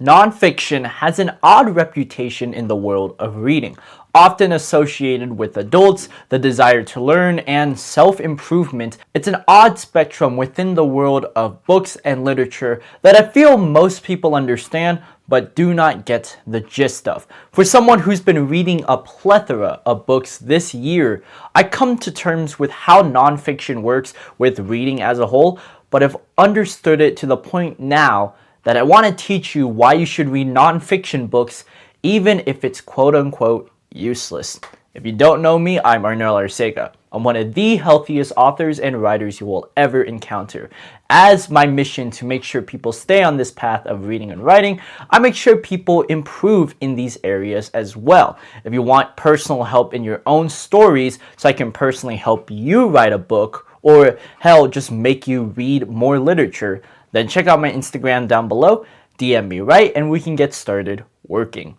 Nonfiction has an odd reputation in the world of reading, often associated with adults, the desire to learn, and self-improvement. It's an odd spectrum within the world of books and literature that I feel most people understand but do not get the gist of. For someone who's been reading a plethora of books this year, I come to terms with how nonfiction works with reading as a whole, but have understood it to the point now that I want to teach you why you should read nonfiction books even if it's quote-unquote useless. If you don't know me, I'm Arnel Arcega. I'm one of the healthiest authors and writers you will ever encounter. As my mission to make sure people stay on this path of reading and writing, I make sure people improve in these areas as well. If you want personal help in your own stories so I can personally help you write a book, or hell, just make you read more literature, then check out my Instagram down below, DM me, right? And we can get started working.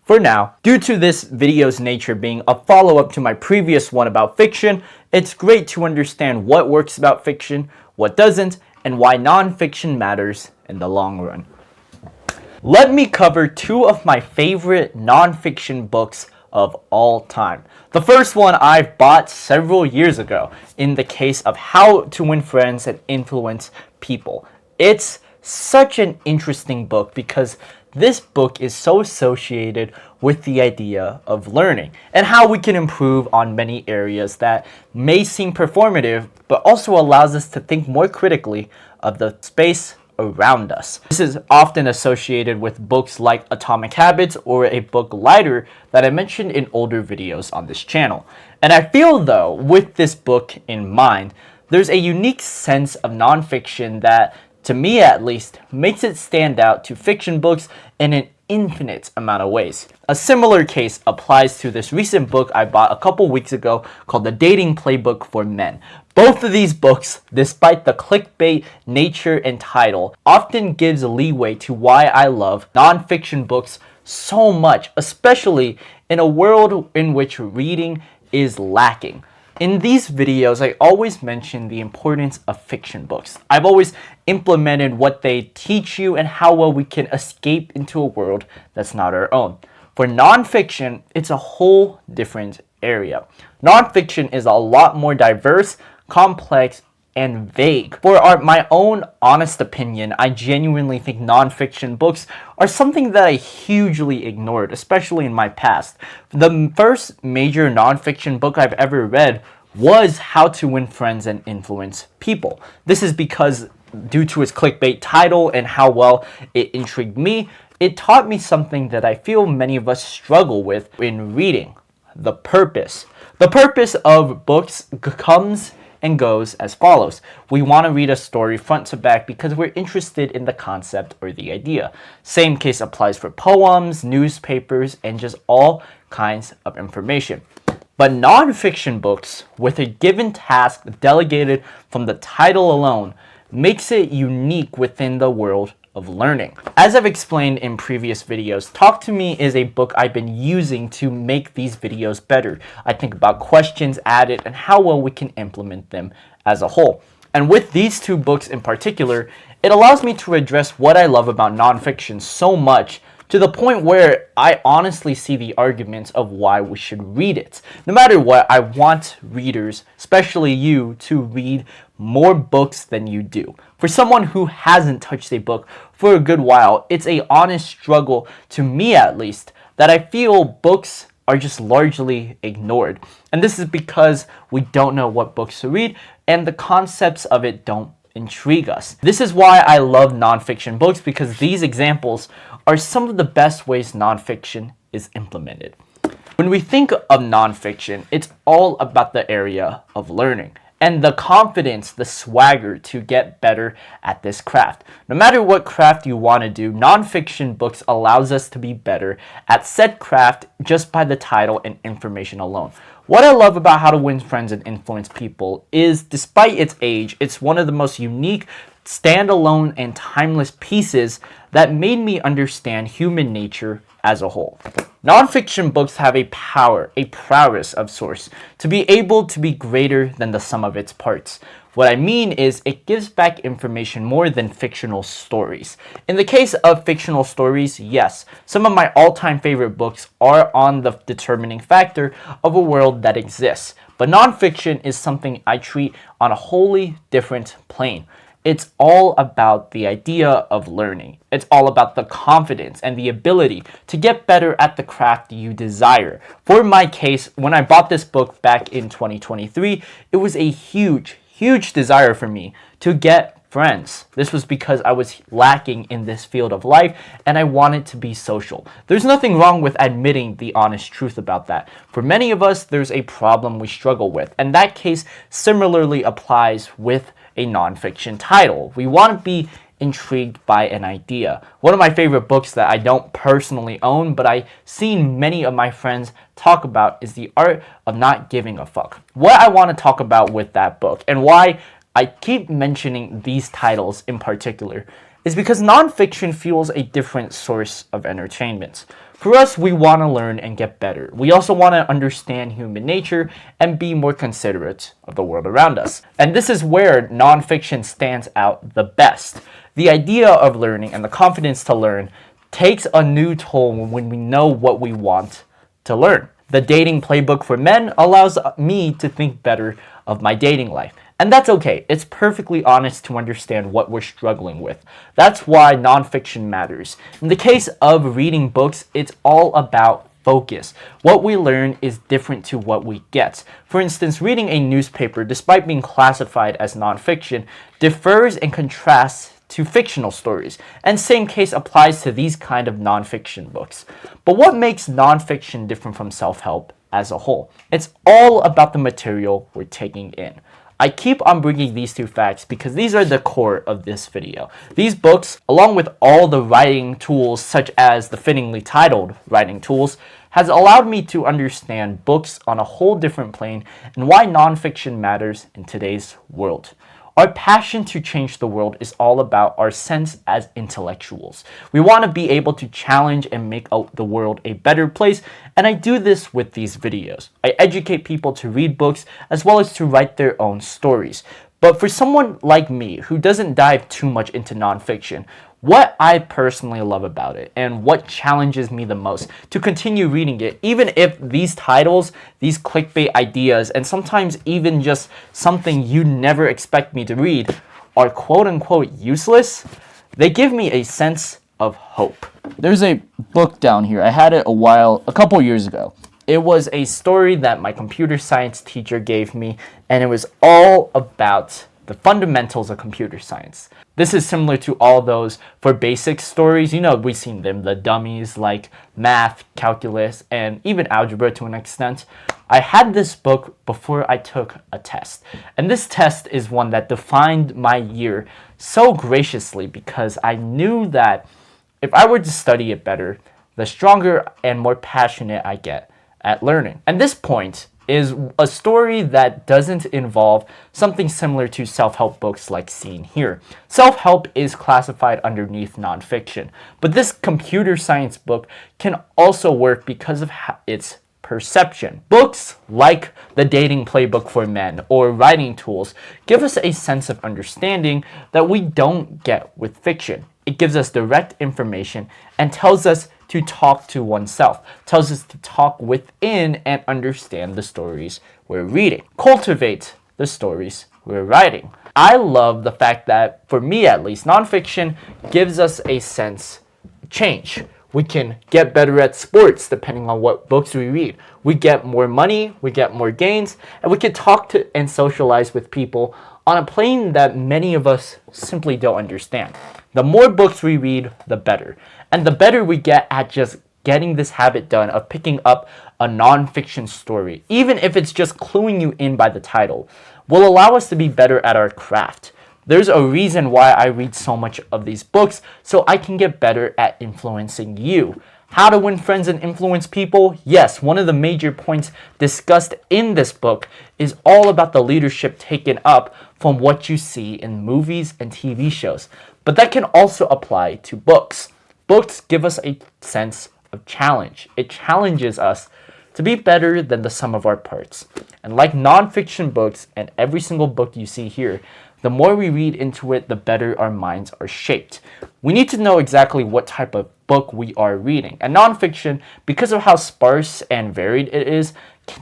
For now, due to this video's nature being a follow-up to my previous one about fiction, it's great to understand what works about fiction, what doesn't, and why nonfiction matters in the long run. Let me cover two of my favorite nonfiction books of all time. The first one I bought several years ago in the case of How to Win Friends and Influence People. It's such an interesting book because this book is so associated with the idea of learning and how we can improve on many areas that may seem performative, but also allows us to think more critically of the space around us. This is often associated with books like Atomic Habits or a book Lighter that I mentioned in older videos on this channel. And I feel though, with this book in mind, there's a unique sense of nonfiction that, to me at least, makes it stand out to fiction books in an infinite amount of ways. A similar case applies to this recent book I bought a couple weeks ago called The Dating Playbook for Men. Both of these books, despite the clickbait nature and title, often gives leeway to why I love nonfiction books so much, especially in a world in which reading is lacking. In these videos, I always mention the importance of fiction books. I've always implemented what they teach you and how well we can escape into a world that's not our own. For nonfiction, it's a whole different area. Nonfiction is a lot more diverse, complex, and vague. For my own honest opinion, I genuinely think nonfiction books are something that I hugely ignored, especially in my past. The first major nonfiction book I've ever read was How to Win Friends and Influence People. This is because, due to its clickbait title and how well it intrigued me, it taught me something that I feel many of us struggle with in reading: the purpose. The purpose of books comes and goes as follows. We want to read a story front to back because we're interested in the concept or the idea. Same case applies for poems, newspapers, and just all kinds of information. But nonfiction books, with a given task delegated from the title alone, makes it unique within the world of learning. As I've explained in previous videos, Talk to Me is a book I've been using to make these videos better. I think about questions added and how well we can implement them as a whole. And with these two books in particular, it allows me to address what I love about nonfiction so much, to the point where I honestly see the arguments of why we should read it. No matter what, I want readers, especially you, to read more books than you do. For someone who hasn't touched a book for a good while, it's an honest struggle, to me at least, that I feel books are just largely ignored. And this is because we don't know what books to read, and the concepts of it don't intrigue us. This is why I love nonfiction books, because these examples are some of the best ways nonfiction is implemented. When we think of nonfiction, it's all about the area of learning and the confidence, the swagger to get better at this craft. No matter what craft you want to do, nonfiction books allows us to be better at said craft just by the title and information alone. What I love about How to Win Friends and Influence People is, despite its age, it's one of the most unique, standalone, and timeless pieces that made me understand human nature as a whole. Nonfiction books have a power, a prowess of sorts, to be able to be greater than the sum of its parts. What I mean is it gives back information more than fictional stories. In the case of fictional stories, yes, some of my all-time favorite books are on the determining factor of a world that exists. But nonfiction is something I treat on a wholly different plane. It's all about the idea of learning. It's all about the confidence and the ability to get better at the craft you desire. For my case, when I bought this book back in 2023, it was a huge desire for me to get friends. This was because I was lacking in this field of life and I wanted to be social. There's nothing wrong with admitting the honest truth about that. For many of us, there's a problem we struggle with, and that case similarly applies with a nonfiction title. We want to be intrigued by an idea. One of my favorite books that I don't personally own, but I've seen many of my friends talk about, is The Art of Not Giving a Fuck. What I want to talk about with that book and why I keep mentioning these titles in particular is because nonfiction fuels a different source of entertainment. For us, we want to learn and get better. We also want to understand human nature and be more considerate of the world around us. And this is where nonfiction stands out the best. The idea of learning and the confidence to learn takes a new toll when we know what we want to learn. The dating playbook for men allows me to think better of my dating life. And that's okay. It's perfectly honest to understand what we're struggling with. That's why nonfiction matters. In the case of reading books, it's all about focus. What we learn is different to what we get. For instance, reading a newspaper, despite being classified as nonfiction, differs and contrasts to fictional stories. And same case applies to these kind of nonfiction books. But what makes nonfiction different from self-help as a whole? It's all about the material we're taking in. I keep on bringing these two facts because these are the core of this video. These books, along with all the writing tools such as the fittingly titled writing tools, has allowed me to understand books on a whole different plane and why nonfiction matters in today's world. Our passion to change the world is all about our sense as intellectuals. We want to be able to challenge and make the world a better place, and I do this with these videos. I educate people to read books as well as to write their own stories. But for someone like me who doesn't dive too much into nonfiction, what I personally love about it and what challenges me the most to continue reading it, even if these titles, these clickbait ideas, and sometimes even just something you never expect me to read are quote-unquote useless, they give me a sense of hope. There's a book down here. I had it a couple years ago. It was a story that my computer science teacher gave me, and it was all about the fundamentals of computer science. This is similar to all those for basic stories. You know, we've seen them, the dummies like math, calculus, and even algebra to an extent. I had this book before I took a test. And this test is one that defined my year so graciously because I knew that if I were to study it better, the stronger and more passionate I get at learning. And this point is a story that doesn't involve something similar to self-help books like seen here. Self-help is classified underneath nonfiction, but this computer science book can also work because of its perception. Books like The Dating Playbook for Men or Writing Tools give us a sense of understanding that we don't get with fiction. It gives us direct information and tells us to talk to oneself, tells us to talk within and understand the stories we're reading, cultivate the stories we're writing. I love the fact that, for me at least, nonfiction gives us a sense of change. We can get better at sports depending on what books we read. We get more money, we get more gains, and we can talk to and socialize with people on a plane that many of us simply don't understand. The more books we read, the better. And the better we get at just getting this habit done of picking up a nonfiction story, even if it's just cluing you in by the title, will allow us to be better at our craft. There's a reason why I read so much of these books, so I can get better at influencing you. How to win friends and influence people? Yes, one of the major points discussed in this book is all about the leadership taken up from what you see in movies and TV shows. But that can also apply to books. Books give us a sense of challenge. It challenges us to be better than the sum of our parts. And like nonfiction books and every single book you see here, the more we read into it, the better our minds are shaped. We need to know exactly what type of book we are reading. And nonfiction, because of how sparse and varied it is,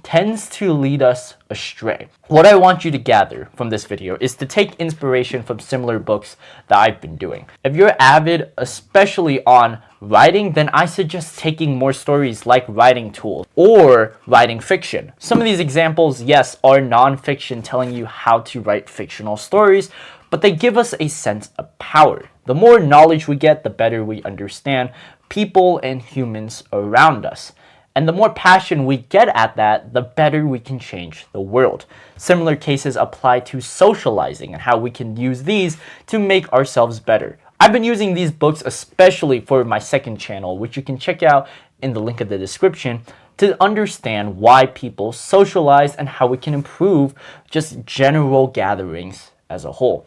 tends to lead us astray. What I want you to gather from this video is to take inspiration from similar books that I've been doing. If you're avid, especially on writing, then I suggest taking more stories like writing tools or writing fiction. Some of these examples, yes, are nonfiction telling you how to write fictional stories, but they give us a sense of power. The more knowledge we get, the better we understand people and humans around us. And the more passion we get at that, the better we can change the world. Similar cases apply to socializing and how we can use these to make ourselves better. I've been using these books especially for my second channel, which you can check out in the link in the description, to understand why people socialize and how we can improve just general gatherings as a whole.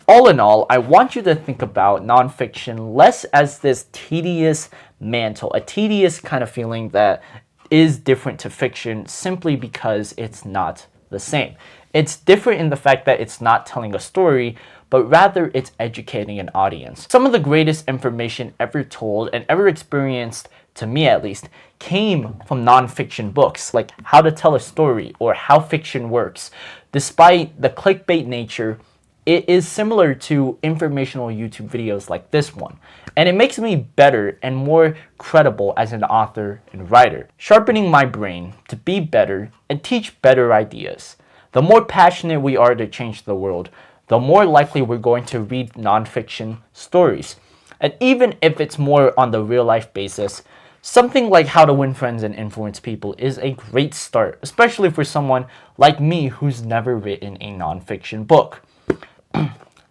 All in all, I want you to think about nonfiction less as this tedious mantle, a tedious kind of feeling that is different to fiction simply because it's not the same. It's different in the fact that it's not telling a story, but rather it's educating an audience. Some of the greatest information ever told and ever experienced, to me at least, came from nonfiction books, like How to Tell a Story or How Fiction Works. Despite the clickbait nature, it is similar to informational YouTube videos like this one, and it makes me better and more credible as an author and writer, sharpening my brain to be better and teach better ideas. The more passionate we are to change the world, the more likely we're going to read nonfiction stories. And even if it's more on the real life basis, something like How to Win Friends and Influence People is a great start, especially for someone like me who's never written a nonfiction book.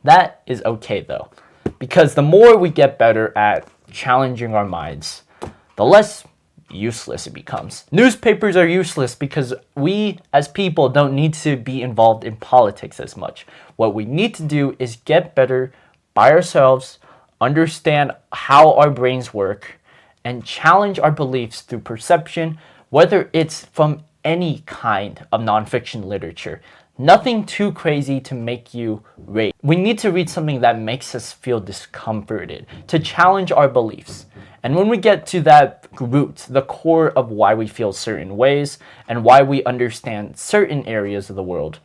That is okay though, because the more we get better at challenging our minds, the less useless it becomes. Newspapers are useless because we as people don't need to be involved in politics as much. What we need to do is get better by ourselves, understand how our brains work, and challenge our beliefs through perception, whether it's from any kind of nonfiction literature. Nothing too crazy to make you rage. We need to read something that makes us feel discomforted, to challenge our beliefs. And when we get to that root, the core of why we feel certain ways and why we understand certain areas of the world,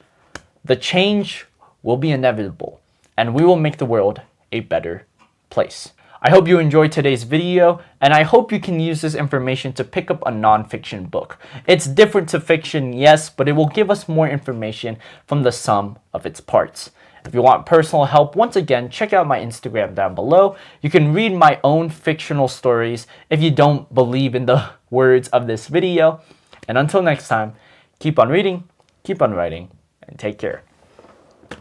the change will be inevitable, and we will make the world a better place. I hope you enjoyed today's video, and I hope you can use this information to pick up a nonfiction book. It's different to fiction, yes, but it will give us more information from the sum of its parts. If you want personal help, once again, check out my Instagram down below. You can read my own fictional stories if you don't believe in the words of this video. And until next time, keep on reading, keep on writing, and take care.